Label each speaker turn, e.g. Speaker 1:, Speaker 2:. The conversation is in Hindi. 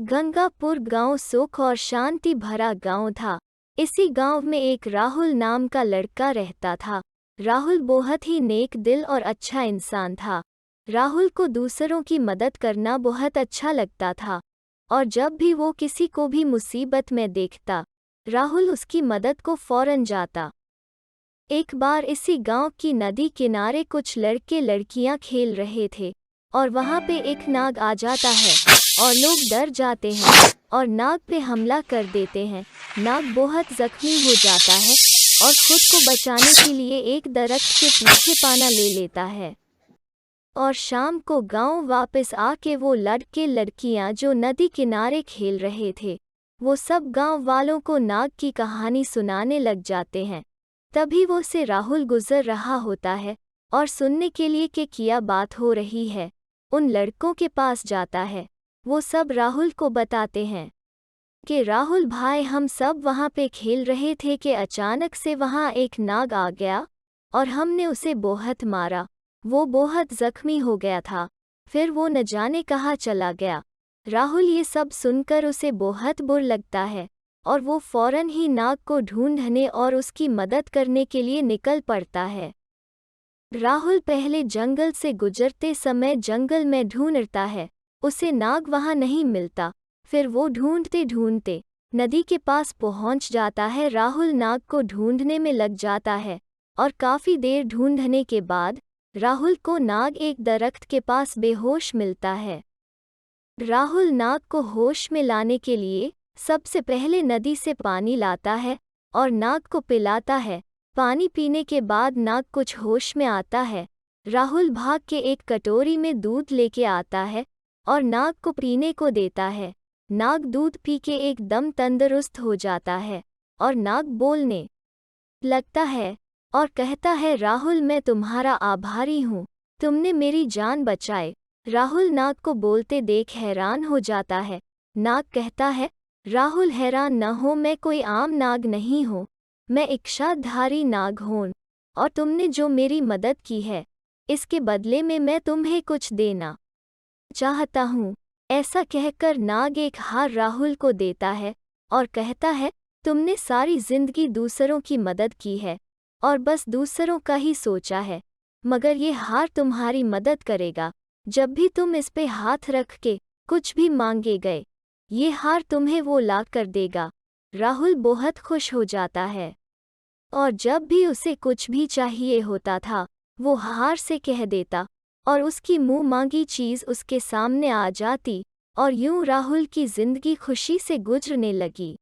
Speaker 1: गंगापुर गांव सुख और शांति भरा गांव था। इसी गांव में एक राहुल नाम का लड़का रहता था। राहुल बहुत ही नेक दिल और अच्छा इंसान था। राहुल को दूसरों की मदद करना बहुत अच्छा लगता था और जब भी वो किसी को भी मुसीबत में देखता, राहुल उसकी मदद को फौरन जाता। एक बार इसी गांव की नदी किनारे कुछ लड़के लड़कियां खेल रहे थे और वहां पे एक नाग आ जाता है और लोग डर जाते हैं और नाग पे हमला कर देते हैं। नाग बहुत जख्मी हो जाता है और खुद को बचाने के लिए एक दरख्त के पीछे पाना ले लेता है। और शाम को गांव वापस आके वो लड़के लड़कियां जो नदी किनारे खेल रहे थे, वो सब गांव वालों को नाग की कहानी सुनाने लग जाते हैं। तभी वो से राहुल गुजर रहा होता है और सुनने के लिए कि क्या बात हो रही है, उन लड़कों के पास जाता है। वो सब राहुल को बताते हैं कि राहुल भाई, हम सब वहाँ पे खेल रहे थे कि अचानक से वहाँ एक नाग आ गया और हमने उसे बहुत मारा। वो बहुत जख्मी हो गया था, फिर वो न जाने कहाँ चला गया। राहुल ये सब सुनकर उसे बहुत बुरा लगता है और वो फौरन ही नाग को ढूंढने और उसकी मदद करने के लिए निकल पड़ता है। राहुल पहले जंगल से गुजरते समय जंगल में ढूंढता है, उसे नाग वहां नहीं मिलता। फिर वो ढूंढते ढूंढते नदी के पास पहुंच जाता है। राहुल नाग को ढूंढने में लग जाता है और काफी देर ढूंढने के बाद राहुल को नाग एक दरख्त के पास बेहोश मिलता है। राहुल नाग को होश में लाने के लिए सबसे पहले नदी से पानी लाता है और नाग को पिलाता है। पानी पीने के बाद नाग कुछ होश में आता है। राहुल भाग के एक कटोरी में दूध लेके आता है और नाग को पीने को देता है। नाग दूध पी के एकदम तंदुरुस्त हो जाता है और नाग बोलने लगता है और कहता है, राहुल मैं तुम्हारा आभारी हूँ, तुमने मेरी जान बचाई। राहुल नाग को बोलते देख हैरान हो जाता है। नाग कहता है, राहुल हैरान न हो, मैं कोई आम नाग नहीं हूँ, मैं इच्छाधारी नाग हूँ और तुमने जो मेरी मदद की है, इसके बदले में मैं तुम्हें कुछ देना चाहता हूँ। ऐसा कहकर नाग एक हार राहुल को देता है और कहता है, तुमने सारी जिंदगी दूसरों की मदद की है और बस दूसरों का ही सोचा है, मगर ये हार तुम्हारी मदद करेगा। जब भी तुम इस पे हाथ रख के कुछ भी मांगे गए, ये हार तुम्हें वो ला कर देगा। राहुल बहुत खुश हो जाता है और जब भी उसे कुछ भी चाहिए होता था, वो हार से कह देता और उसकी मुंह मांगी चीज उसके सामने आ जाती और यूं राहुल की जिंदगी खुशी से गुजरने लगी।